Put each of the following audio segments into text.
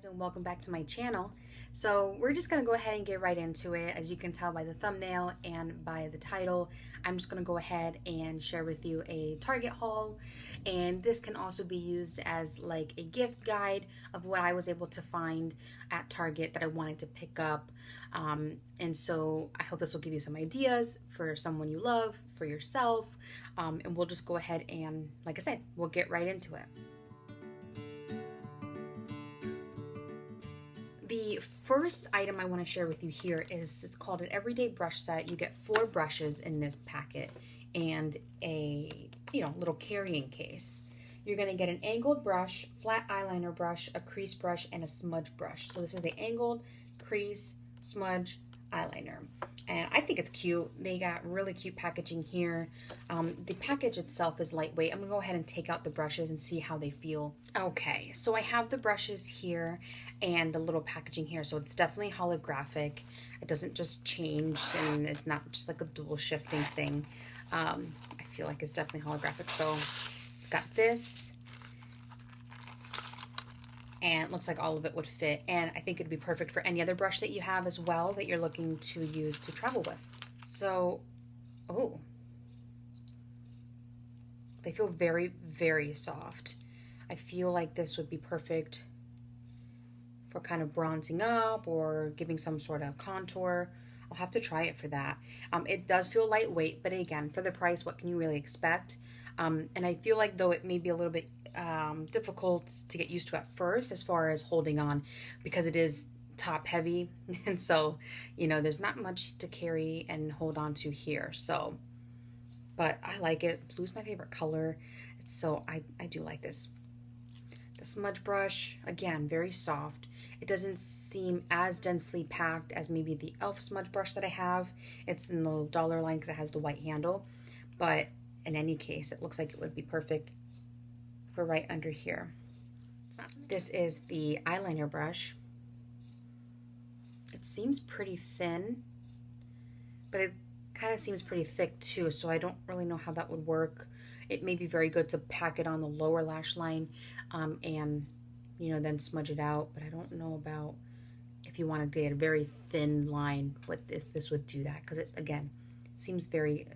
guys, and welcome back to my channel. So we're just gonna go ahead and get right into it. As you can tell by the thumbnail and by the title, I'm just gonna go ahead and share with you a Target haul, and this can also be used as like a gift guide of what I was able to find at Target that I wanted to pick up. And so I hope this will give you some ideas for someone you love, for yourself, and we'll just go ahead and, like I said, we'll get right into it. The first item I want to share with you here is, it's called an everyday brush set. You get 4 brushes in this packet and a little carrying case. You're going to get an angled brush, flat eyeliner brush, a crease brush, and a smudge brush. So this is the angled, crease, smudge, eyeliner. And I think it's cute. They got really cute packaging here. The package itself is lightweight. I'm gonna go ahead and take out the brushes and see how they feel. Okay, so I have the brushes here and the little packaging here. So it's definitely holographic. It doesn't just change, and it's not just like a dual shifting thing. I feel like it's definitely holographic. So it's got this, and it looks like all of it would fit, and I think it'd be perfect for any other brush that you have as well that you're looking to use to travel with. So, oh, they feel very, very soft. I feel like this would be perfect for kind of bronzing up or giving some sort of contour. I'll have to try it for that. It does feel lightweight, but again, for the price, what can you really expect? And I feel like though it may be a little bit difficult to get used to at first as far as holding on, because it is top heavy, and so there's not much to carry and hold on to here. So, but I like it. Blue's my favorite color, so I do like this. The smudge brush, again, very soft. It doesn't seem as densely packed as maybe the e.l.f. smudge brush that I have. It's in the dollar line because it has the white handle, but in any case, it looks like it would be perfect for right under here. This is the eyeliner brush. It seems pretty thin, but it kind of seems pretty thick too, so I don't really know how that would work. It may be very good to pack it on the lower lash line and then smudge it out, but I don't know about if you want to get a very thin line, what this would do that, because it, again, seems very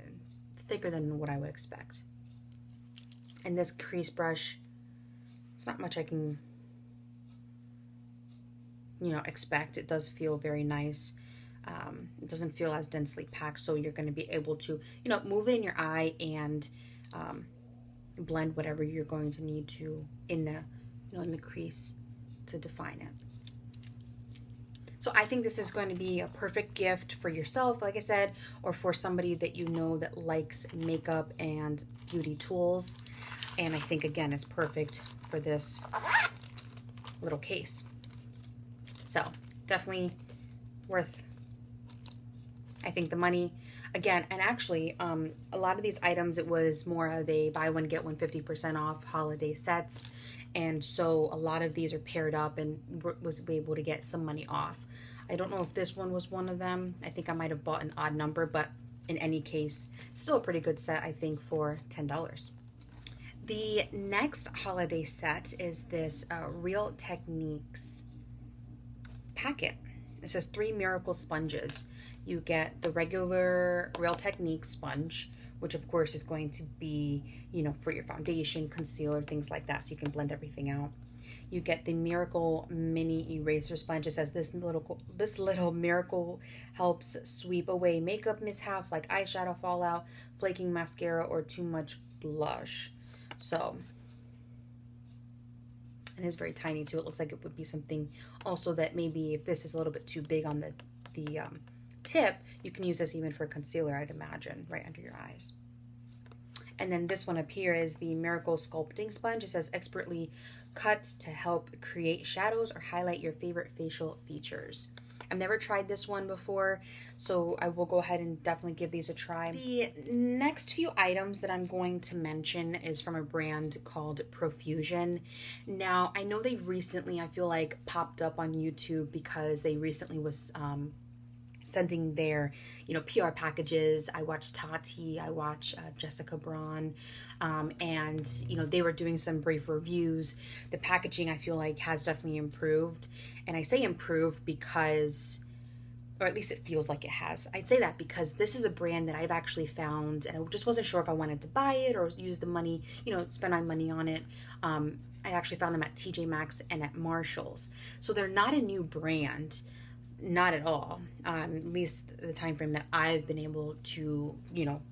thicker than what I would expect. And this crease brush, it's not much I can expect. It does feel very nice. It doesn't feel as densely packed, so you're going to be able to move it in your eye and blend whatever you're going to need to in the crease to define it. So I think this is going to be a perfect gift for yourself, like I said, or for somebody that that likes makeup and beauty tools. And I think, again, it's perfect for this little case. So definitely worth, I think, the money. Again, and actually, a lot of these items, it was more of a buy one, get one 50% off holiday sets. And so a lot of these are paired up and was able to get some money off. I don't know if this one was one of them. I think I might have bought an odd number, but in any case, still a pretty good set, I think, for $10. The next holiday set is this Real Techniques packet. It says 3 miracle sponges. You get the regular Real Techniques sponge, which of course is going to be, for your foundation, concealer, things like that, so you can blend everything out. You get the Miracle Mini Eraser Sponge. It says this little miracle helps sweep away makeup mishaps like eyeshadow fallout, flaking mascara, or too much blush. So, and it's very tiny too. It looks like it would be something also that maybe if this is a little bit too big on the tip, you can use this even for concealer, I'd imagine, right under your eyes. And then this one up here is the Miracle Sculpting Sponge. It says expertly cut to help create shadows or highlight your favorite facial features. I've never tried this one before, so I will go ahead and definitely give these a try. The next few items that I'm going to mention is from a brand called Profusion. Now, I know they recently, I feel like, popped up on YouTube because they recently was sending their, PR packages. I watched Tati, I watched Jessica Braun, and, they were doing some brief reviews. The packaging, I feel like, has definitely improved. And I say improved because, or at least it feels like it has. I'd say that because this is a brand that I've actually found, and I just wasn't sure if I wanted to buy it or use the money, spend my money on it. I actually found them at TJ Maxx and at Marshall's. So they're not a new brand, not at all. At least the time frame that I've been able to,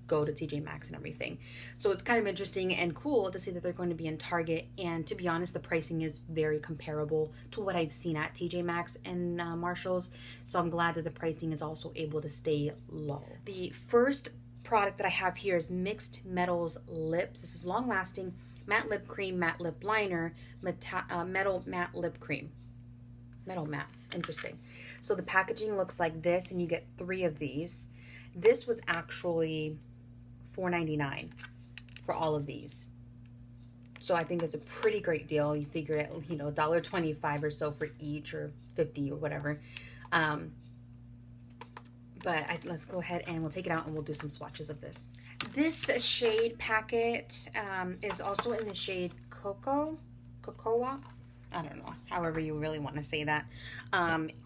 go to TJ Maxx and everything. So it's kind of interesting and cool to see that they're going to be in Target. And to be honest, the pricing is very comparable to what I've seen at TJ Maxx and Marshall's. So I'm glad that the pricing is also able to stay low. The first product that I have here is Mixed Metals Lips. This is long lasting matte lip cream, matte lip liner, metal matte lip cream. Metal matte. Interesting. So the packaging looks like this, and you get 3 of these. This was actually $4.99 for all of these. So I think it's a pretty great deal. You figure it, $1.25 or so for each, or 50 or whatever. Let's go ahead and we'll take it out and we'll do some swatches of this. This shade packet is also in the shade Cocoa. I don't know, however you really want to say that.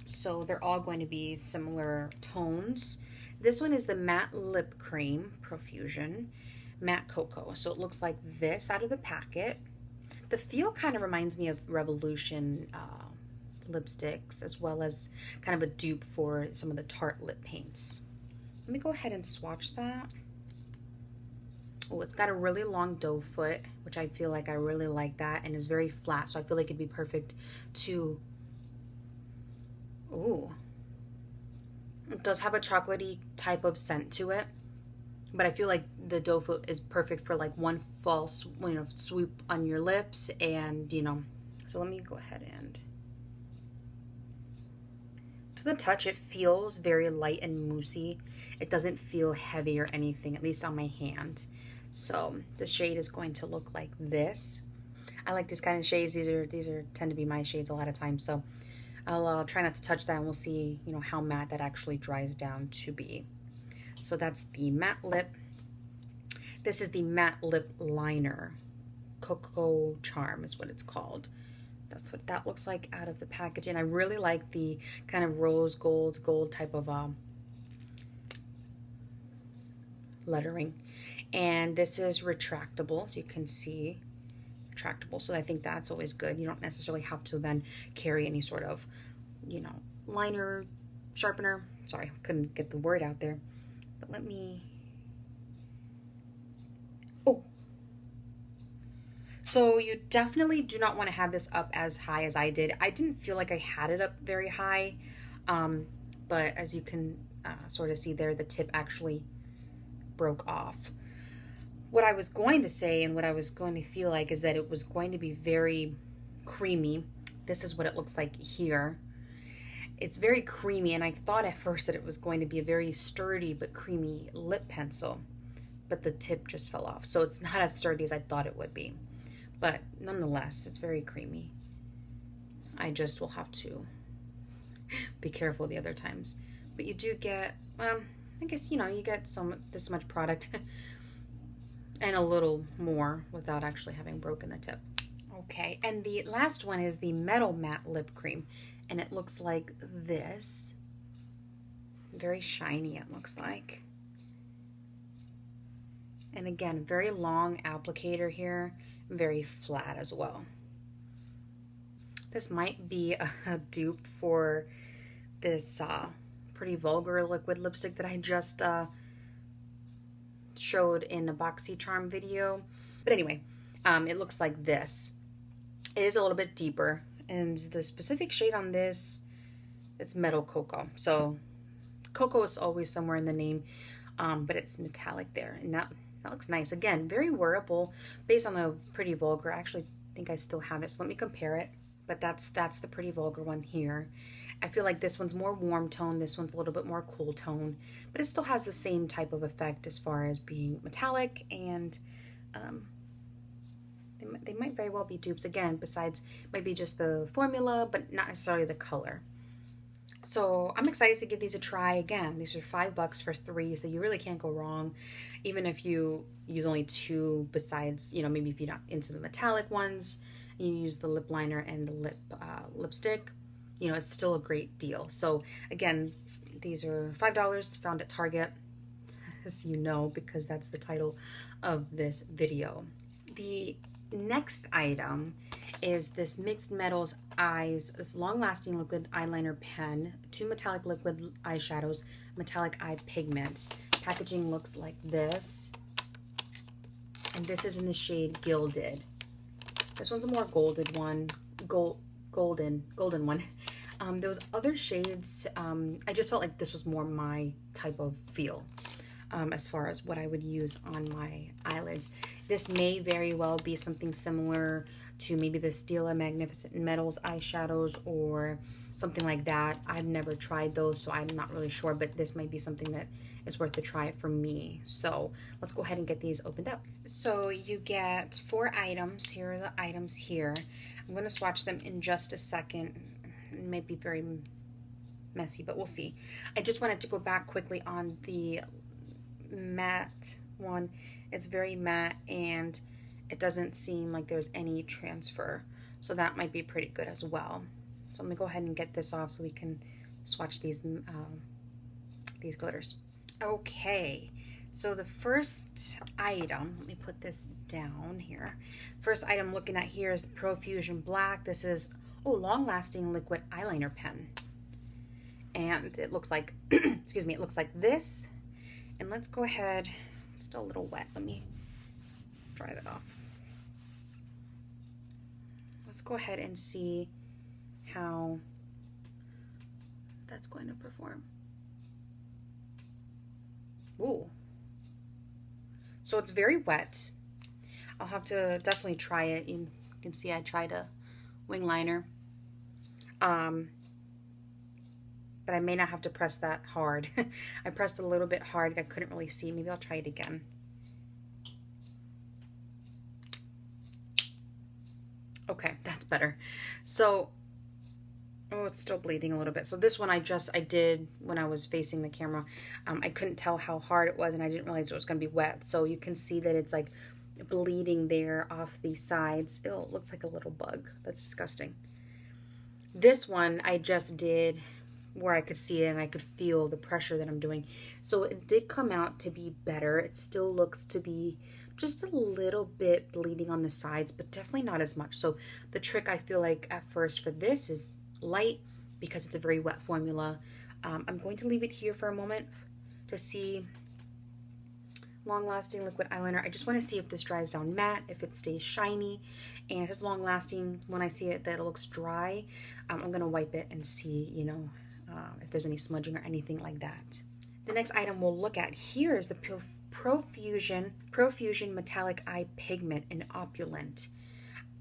So they're all going to be similar tones. This one is the Matte Lip Cream Profusion Matte Cocoa. So it looks like this out of the packet. The feel kind of reminds me of Revolution lipsticks, as well as kind of a dupe for some of the Tarte lip paints. Let me go ahead and swatch that. Oh, it's got a really long doe foot, which I feel like I really like that, and is very flat, so I feel like it'd be perfect to... Ooh. It does have a chocolatey type of scent to it, but I feel like the doe foot is perfect for like one false, swoop on your lips, and, So let me go ahead and... To the touch, it feels very light and moussey. It doesn't feel heavy or anything, at least on my hand. So the shade is going to look like this. I like these kind of shades. These tend to be my shades a lot of times. So I'll try not to touch that, and we'll see, how matte that actually dries down to be. So that's the matte lip. This is the matte lip liner. Cocoa Charm is what it's called. That's what that looks like out of the packaging. I really like the kind of rose gold type of lettering. And this is retractable, so you can see retractable. So I think that's always good. You don't necessarily have to then carry any sort of, liner, sharpener. Sorry, couldn't get the word out there. But let me... Oh. So you definitely do not want to have this up as high as I did. I didn't feel like I had it up very high, but as you can sort of see there, the tip actually broke off. What I was going to say and what I was going to feel like is that it was going to be very creamy. This is what it looks like here. It's very creamy, and I thought at first that it was going to be a very sturdy but creamy lip pencil, but the tip just fell off. So it's not as sturdy as I thought it would be, but nonetheless, it's very creamy. I just will have to be careful the other times. But you do get, I guess, you get this much product and a little more without actually having broken the tip. Okay, and the last one is the Metal Matte Lip Cream, and it looks like this. Very shiny, it looks like. And again, very long applicator here, very flat as well. This might be a dupe for this Pretty Vulgar liquid lipstick that I just showed in a BoxyCharm video. But anyway, it looks like this. It is a little bit deeper, and the specific shade on this, it's Metal Cocoa. So cocoa is always somewhere in the name, but it's metallic there, and that looks nice. Again, very wearable based on the Pretty Vulgar. I actually think I still have it, so let me compare it. But that's the Pretty Vulgar one here. I feel like this one's more warm tone, this one's a little bit more cool tone, but it still has the same type of effect as far as being metallic, and they might very well be dupes again, besides maybe just the formula, but not necessarily the color. So I'm excited to give these a try again. These are $5 for 3, so you really can't go wrong, even if you use only 2, besides, maybe if you're not into the metallic ones, and you use the lip liner and the lipstick. you know, it's still a great deal. So again, these are $5, found at Target, as you know, because that's the title of this video. The next item is this Mixed Metals Eyes, this long-lasting liquid eyeliner pen, 2 metallic liquid eyeshadows, metallic eye pigment. Packaging looks like this, and this is in the shade Gilded. This one's a more golden one, golden one. Those other shades, I just felt like this was more my type of feel. As far as what I would use on my eyelids. This may very well be something similar to maybe the Stila Magnificent Metals eyeshadows or something like that. I've never tried those, so I'm not really sure, but this might be something that is worth a try for me. So let's go ahead and get these opened up. So you get 4 items. Here are the items here. I'm going to swatch them in just a second. It may be very messy, but we'll see. I just wanted to go back quickly on the matte one. It's very matte and it doesn't seem like there's any transfer, so that might be pretty good as well. So I'm gonna go ahead and get this off so we can swatch these glitters. Okay, so the first item, let me put this down here. First item looking at here is the Profusion Black. This is long-lasting liquid eyeliner pen, and it looks like excuse me, it looks like this. And let's go ahead, it's still a little wet, let me dry that off. Let's go ahead and see how that's going to perform. Ooh. So it's very wet. I'll have to definitely try it. You can see I tried a wing liner. But I may not have to press that hard. I pressed a little bit hard. I couldn't really see. Maybe I'll try it again. Okay, that's better. So, oh, it's still bleeding a little bit. So this one I did when I was facing the camera. I couldn't tell how hard it was, and I didn't realize it was going to be wet. So you can see that it's like bleeding there off the sides. Ew, it looks like a little bug. That's disgusting. This one I just did where I could see it and I could feel the pressure that I'm doing. So it did come out to be better. It still looks to be just a little bit bleeding on the sides, but definitely not as much. So the trick I feel like at first for this is light, because it's a very wet formula. I'm going to leave it here for a moment to see. Long-lasting liquid eyeliner. I just want to see if this dries down matte, if it stays shiny, and if it's long-lasting. When I see it that it looks dry, I'm going to wipe it and see, you know, if there's any smudging or anything like that. The next item we'll look at here is the Profusion Metallic Eye Pigment in Opulent.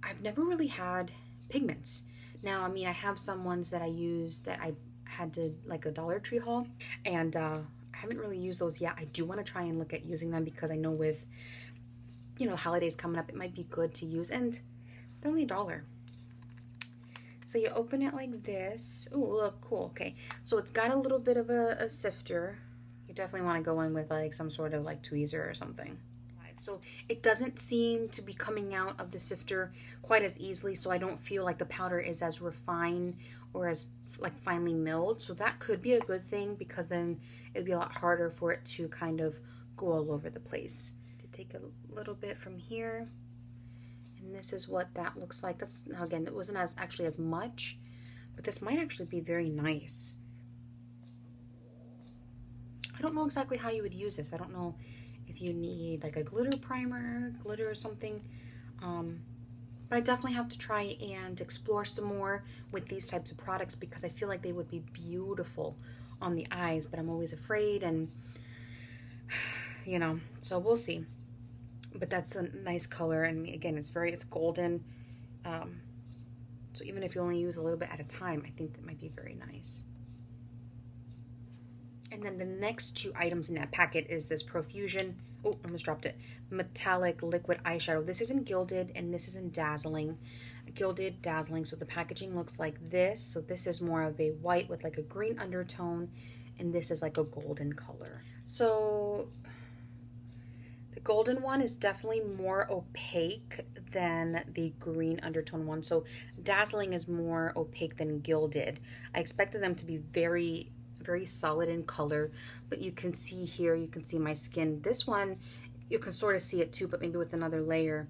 I've never really had pigments. Now, I mean, I have some ones that I use that I had to, like a Dollar Tree haul, and I haven't really used those yet. I do want to try and look at using them because I know with, you know, holidays coming up, it might be good to use, and they're only $1. So you open it like this. Oh, look, cool. Okay, so it's got a little bit of a sifter. You definitely want to go in with like some sort of like tweezer or something. So it doesn't seem to be coming out of the sifter quite as easily, so I don't feel like the powder is as refined or as like finely milled. So that could be a good thing, because then it'd be a lot harder for it to kind of go all over the place. To take a little bit from here, and this is what that looks like. That's, now again, it wasn't actually as much, but this might actually be very nice. I don't know exactly how you would use this. I don't know if you need like a glitter primer, glitter or something. But I definitely have to try and explore some more with these types of products, because I feel like they would be beautiful on the eyes, but I'm always afraid, and you know, so we'll see. But that's a nice color, and again, it's golden. So even if you only use a little bit at a time, I think that might be very nice. And then the next 2 items in that packet is this Profusion, oh, almost dropped it, metallic liquid eyeshadow. This is in Gilded and this is in Dazzling. Gilded, Dazzling, so the packaging looks like this. So this is more of a white with like a green undertone, and this is like a golden color. So the golden one is definitely more opaque than the green undertone one. So dazzling is more opaque than gilded. I expected them to be very, very solid in color, but you can see here, you can see my skin. This one, you can sort of see it too, but maybe with another layer,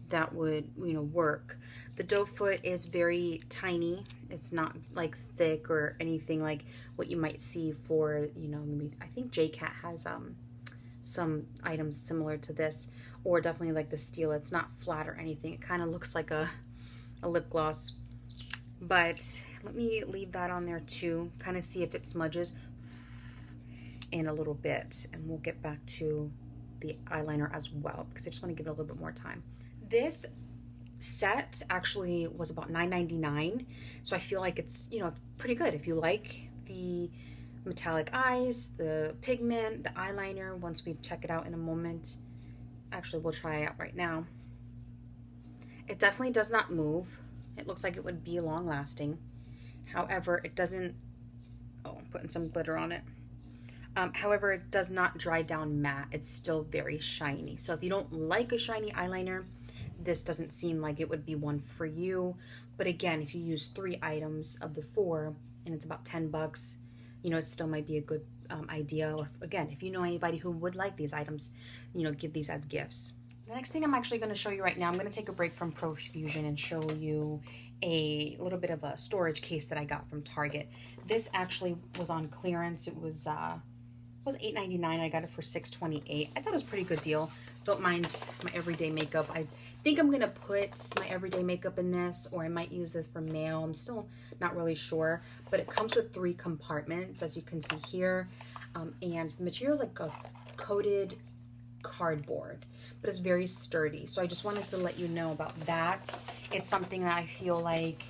that would, you know, work. The doe foot is very tiny. It's not like thick or anything like what you might see for, you know, maybe, I think JCat has some items similar to this, or definitely like the steel. It's not flat or anything. It kind of looks like a lip gloss. But let me leave that on there too, kind of see if it smudges in a little bit, and we'll get back to the eyeliner as well because I just want to give it a little bit more time. This set actually was about $9.99, so I feel like it's, you know, it's pretty good if you like the metallic eyes, the pigment, the eyeliner. Once we check it out in a moment, actually we'll try it out right now. It definitely does not move. It looks like it would be long lasting. However, it doesn't, oh, I'm putting some glitter on it. However, it does not dry down matte. It's still very shiny. So if you don't like a shiny eyeliner, this doesn't seem like it would be one for you. But again, if you use 3 items of the 4 and it's about 10 bucks, you know, it still might be a good idea. Or again, if you know anybody who would like these items, you know, give these as gifts. The next thing I'm actually going to show you right now, I'm going to take a break from Profusion and show you a little bit of a storage case that I got from Target. This actually was on clearance. It was $8.99. I got it for $6.28. I thought it was a pretty good deal. Don't mind my everyday makeup. I think I'm gonna put my everyday makeup in this, or I might use this for mail. I'm still not really sure, but it comes with 3 compartments, as you can see here, and the material is like a coated cardboard, but it's very sturdy. So I just wanted to let you know about that. It's something that I feel like,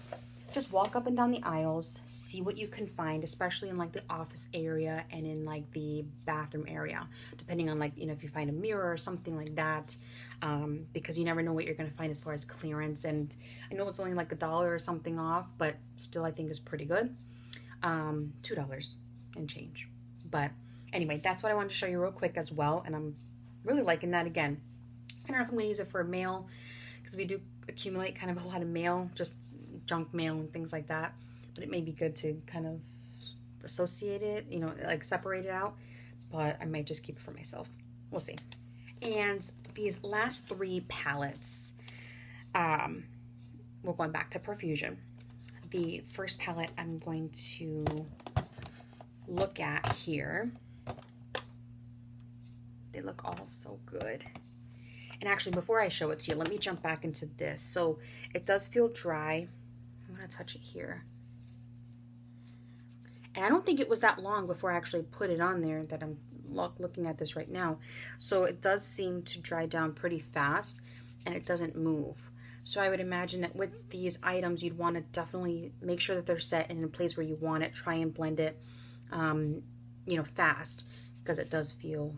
just walk up and down the aisles, see what you can find, especially in like the office area and in like the bathroom area, depending on, like, you know, if you find a mirror or something like that, because you never know what you're going to find as far as clearance. And I know it's only like $1 or something off, but still I think is pretty good. $2 and change. But anyway, that's what I wanted to show you real quick as well, and I'm really liking that. Again, I don't know if I'm going to use it for mail, because we do accumulate kind of a lot of mail, just junk mail and things like that, but it may be good to kind of associate it, you know, like separate it out, but I might just keep it for myself. We'll see. And these last 3 palettes, we're going back to Profusion. The first palette I'm going to look at here, they look all so good. And actually, before I show it to you, let me jump back into this. So it does feel dry. I'm going to touch it here. And I don't think it was that long before I actually put it on there that I'm looking at this right now. So it does seem to dry down pretty fast, and it doesn't move. So I would imagine that with these items, you'd want to definitely make sure that they're set in a place where you want it. Try and blend it, you know, fast, because it does feel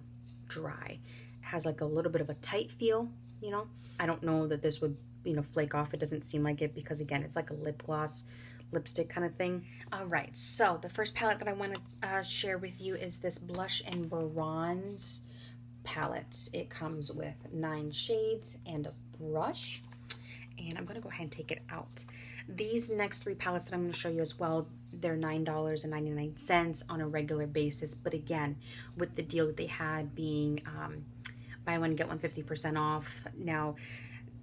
dry. Has like a little bit of a tight feel, you know. I don't know that this would, you know, flake off. It doesn't seem like it, because again, it's like a lip gloss, lipstick kind of thing. All right, so the first palette that I want to share with you is this Blush and Bronze palette. It comes with 9 shades and a brush, and I'm going to go ahead and take it out. These next 3 palettes that I'm going to show you as well, they're $9.99 on a regular basis, but again, with the deal that they had being buy one get one 50% off. Now,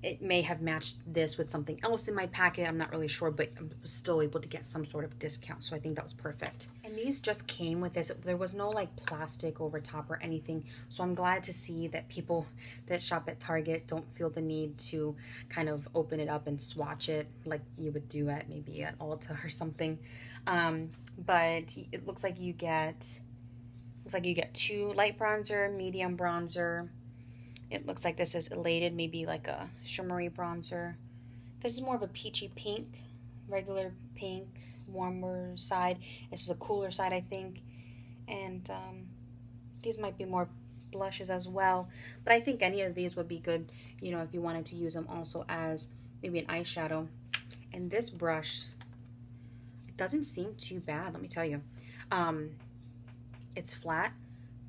it may have matched this with something else in my packet. I'm not really sure, but I was still able to get some sort of discount, so I think that was perfect. And these just came with this. There was no like plastic over top or anything, so I'm glad to see that people that shop at Target don't feel the need to kind of open it up and swatch it like you would do at maybe at Ulta or something. But it looks like you get 2 light bronzer, medium bronzer. It looks like this is Elated, maybe like a shimmery bronzer. This is more of a peachy pink, regular pink, warmer side. This is a cooler side, I think. And these might be more blushes as well. But I think any of these would be good, you know, if you wanted to use them also as maybe an eyeshadow. And this brush, it doesn't seem too bad, let me tell you. It's flat,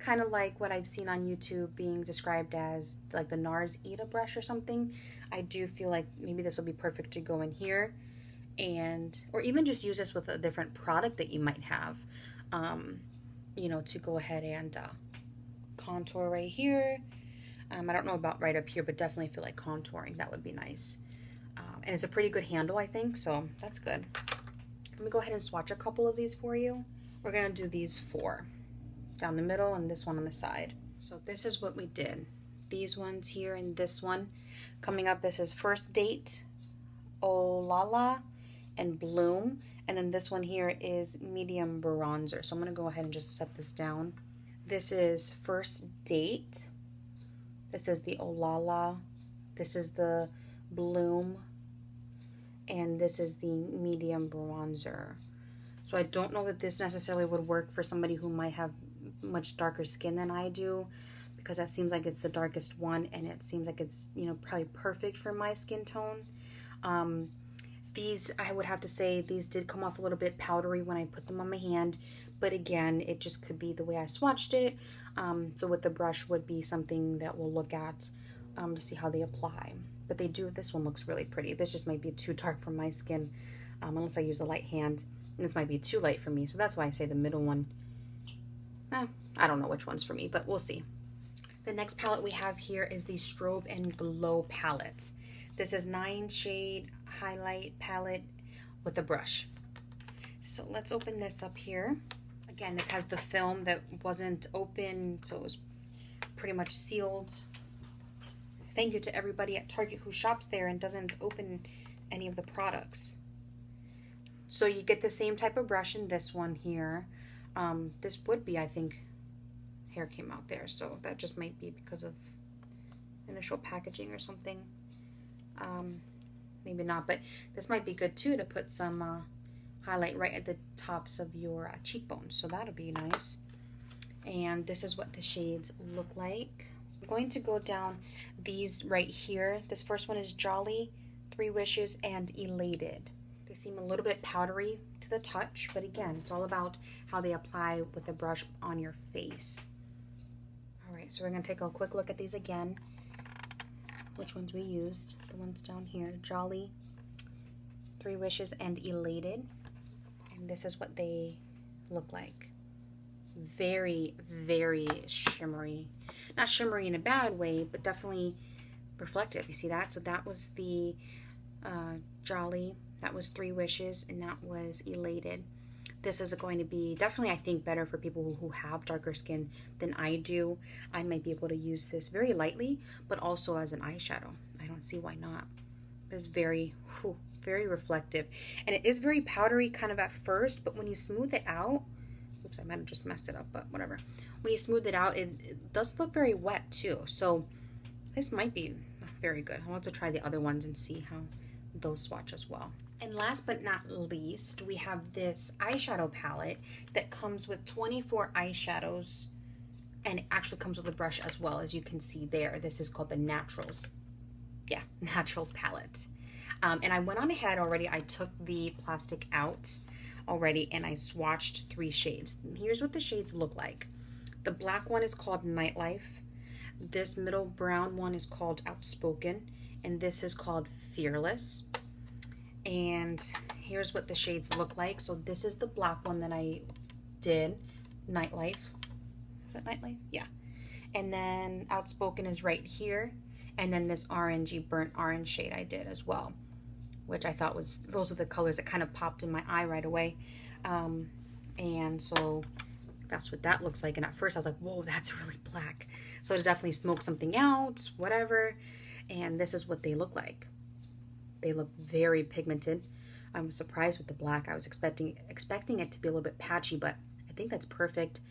kind of like what I've seen on YouTube being described as like the NARS Ita brush or something. I do feel like maybe this will be perfect to go in here, and or even just use this with a different product that you might have, you know, to go ahead and contour right here. I don't know about right up here, but definitely feel like contouring, that would be nice. And it's a pretty good handle, I think, so that's good. Let me go ahead and swatch a couple of these for you. We're gonna do these 4 down the middle and this one on the side. So this is what we did. These ones here and this one. Coming up, this is First Date, Oh La La, and Bloom. And then this one here is Medium Bronzer. So I'm gonna go ahead and just set this down. This is First Date. This is the Oh La La. This is the Bloom. And this is the Medium Bronzer. So I don't know that this necessarily would work for somebody who might have much darker skin than I do, because that seems like it's the darkest one, and it seems like it's, you know, probably perfect for my skin tone. These, I would have to say, these did come off a little bit powdery when I put them on my hand, but again, it just could be the way I swatched it. So with the brush would be something that we'll look at to see how they apply. But they do, this one looks really pretty. This just might be too dark for my skin, unless I use a light hand. And this might be too light for me, so that's why I say the middle one. I don't know which one's for me, but we'll see. The next palette we have here is the Strobe and Glow palette. This is 9 shade highlight palette with a brush. So let's open this up here. Again, this has the film that wasn't open, so it was pretty much sealed. Thank you to everybody at Target who shops there and doesn't open any of the products. So you get the same type of brush in this one here. This would be, I think, hair came out there, so that just might be because of initial packaging or something. Maybe not, but this might be good too to put some highlight right at the tops of your cheekbones, so that'll be nice. And this is what the shades look like. I'm going to go down these right here. This first one is Jolly, 3 Wishes, and Elated. They seem a little bit powdery to the touch, but again, it's all about how they apply with the brush on your face. All right, so we're gonna take a quick look at these again. Which ones we used, the ones down here, Jolly, 3 Wishes, and Elated. And this is what they look like. Very, very shimmery. Not shimmery in a bad way, but definitely reflective. You see that? So that was the Jolly, that was 3 Wishes, and that was Elated. This is going to be definitely, I think, better for people who have darker skin than I do. I might be able to use this very lightly, but also as an eyeshadow. I don't see why not. It's very, very reflective. And it is very powdery kind of at first, but when you smooth it out, oops, I might have just messed it up, but whatever. When you smooth it out, it does look very wet too. So this might be very good. I'll have to try the other ones and see how those swatch as well. And last but not least, we have this eyeshadow palette that comes with 24 eyeshadows, and it actually comes with a brush as well, as you can see there. This is called the Naturals. Yeah, Naturals palette. And I went on ahead already. I took the plastic out already and I swatched 3 shades. And here's what the shades look like. The black one is called Nightlife. This middle brown one is called Outspoken. And this is called Fearless. And here's what the shades look like. So this is the black one that I did, Nightlife. Is that Nightlife? Yeah. And then Outspoken is right here. And then this orangey burnt orange shade I did as well, which I thought was, those were the colors that kind of popped in my eye right away. And so that's what that looks like. And at first I was like, whoa, that's really black. So to definitely smoke something out, whatever. And this is what they look like. They look very pigmented. I'm surprised with the black. I was expecting it to be a little bit patchy, but I think that's perfect.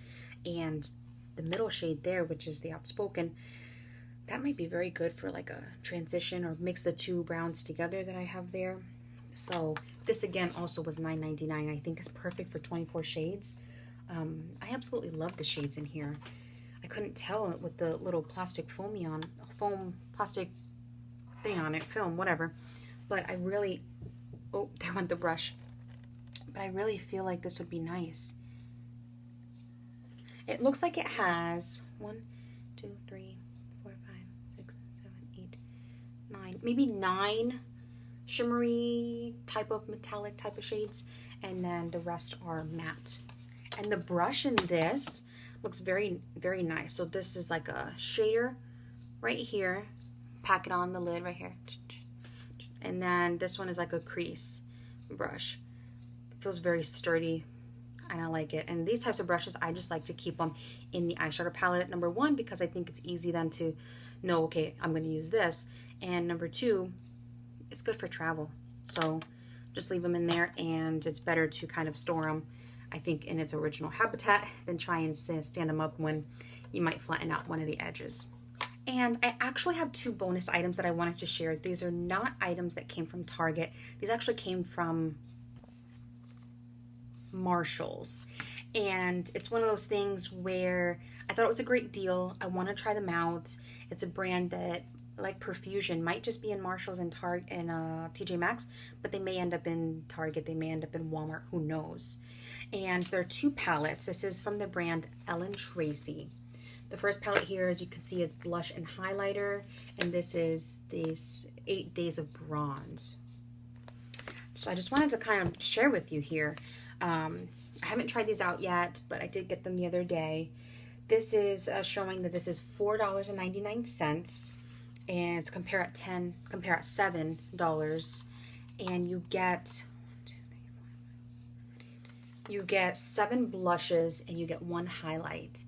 And the middle shade there, which is the Outspoken, that might be very good for like a transition or mix the 2 browns together that I have there. So this again also was $9.99. I think is perfect for 24 shades. I absolutely love the shades in here. I couldn't tell with the little plastic plastic thing on it, film, whatever. But I really, oh, there went the brush. But I really feel like this would be nice. It looks like it has 1, 2, 3, 4, 5, 6, 7, 8, 9, maybe 9 shimmery type of metallic type of shades, and then the rest are matte. And the brush in this looks very, very nice. So this is like a shader right here. Pack it on the lid right here. And then this one is like a crease brush. It feels very sturdy and I like it. And these types of brushes, I just like to keep them in the eyeshadow palette. Number one, because I think it's easy then to know, okay, I'm going to use this. And number two, it's good for travel. So just leave them in there, and it's better to kind of store them, I think, in its original habitat than try and stand them up when you might flatten out one of the edges. And I actually have 2 bonus items that I wanted to share. These are not items that came from Target. These actually came from Marshalls. And it's one of those things where I thought it was a great deal. I want to try them out. It's a brand that, like Profusion, might just be in Marshalls and Target and TJ Maxx, but they may end up in Target. They may end up in Walmart. Who knows? And there are 2 palettes. This is from the brand Ellen Tracy. The first palette here, as you can see, is blush and highlighter, and this is these 8 Days of Bronze. So I just wanted to kind of share with you here. I haven't tried these out yet, but I did get them the other day. This is showing that this is $4.99, and it's compare at $7, and you get 7 blushes and you get 1 highlight.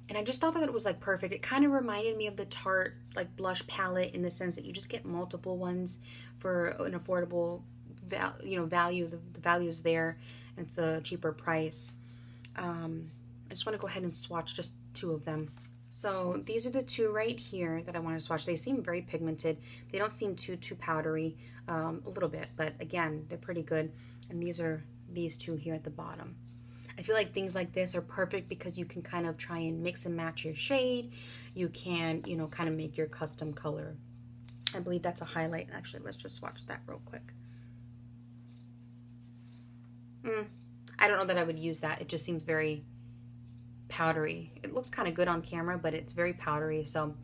And I just thought that it was like perfect. It kind of reminded me of the Tarte like blush palette in the sense that you just get multiple ones for an affordable value. The value is there, and it's a cheaper price. I just want to go ahead and swatch just 2 of them. So these are the 2 right here that I want to swatch. They seem very pigmented. They don't seem too powdery, a little bit, but again, they're pretty good. And these are these 2 here at the bottom. I feel like things like this are perfect because you can kind of try and mix and match your shade. You can, kind of make your custom color. I believe that's a highlight. Actually, let's just swatch that real quick. I don't know that I would use that. It just seems very powdery. It looks kind of good on camera, but it's very powdery, so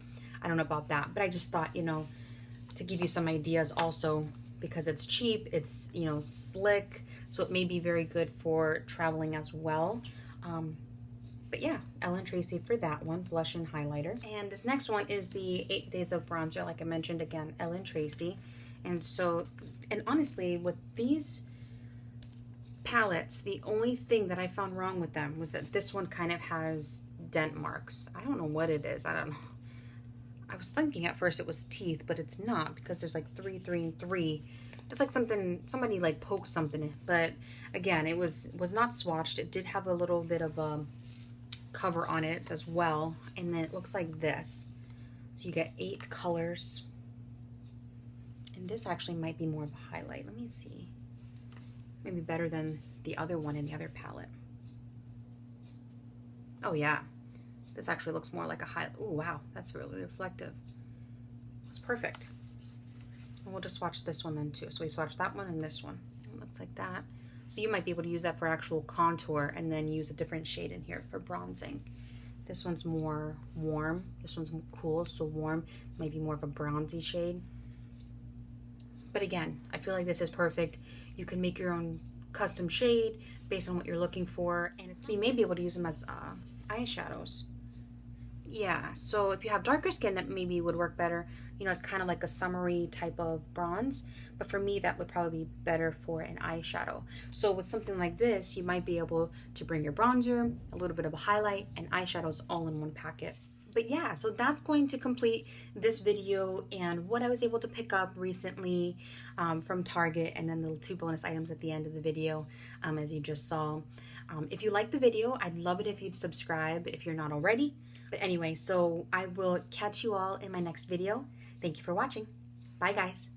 I don't know about that. But I just thought, to give you some ideas also, because it's cheap, it's, slick, so it may be very good for traveling as well. But yeah, Ellen Tracy for that one, blush and highlighter. And this next one is the 8 Days of Bronzer, like I mentioned, again, Ellen Tracy. And honestly, with these palettes, the only thing that I found wrong with them was that this one kind of has dent marks. I don't know what it is. I don't know. I was thinking at first it was teeth, but it's not, because there's like 3, 3, and 3. It's like somebody like poked something in. But again, it was not swatched. It did have a little bit of a cover on it as well, and then it looks like this. So you get 8 colors, and this actually might be more of a highlight. Let me see. Maybe better than the other one in the other palette. Oh yeah, this actually looks more like a highlight. Oh wow, that's really reflective. It's perfect. And we'll just swatch this one then too. So we swatched that one and this one. It looks like that. So you might be able to use that for actual contour and then use a different shade in here for bronzing. This one's more warm. This one's cool, so warm. Might be more of a bronzy shade. But again, I feel like this is perfect. You can make your own custom shade based on what you're looking for, and you may be able to use them as eyeshadows. Yeah, so if you have darker skin, that maybe would work better. It's kind of like a summery type of bronze, but for me, that would probably be better for an eyeshadow. So with something like this, you might be able to bring your bronzer, a little bit of a highlight, and eyeshadows all in one packet. But yeah, so that's going to complete this video and what I was able to pick up recently from Target, and then the 2 bonus items at the end of the video, as you just saw. If you liked the video, I'd love it if you'd subscribe if you're not already. But anyway, so I will catch you all in my next video. Thank you for watching. Bye, guys.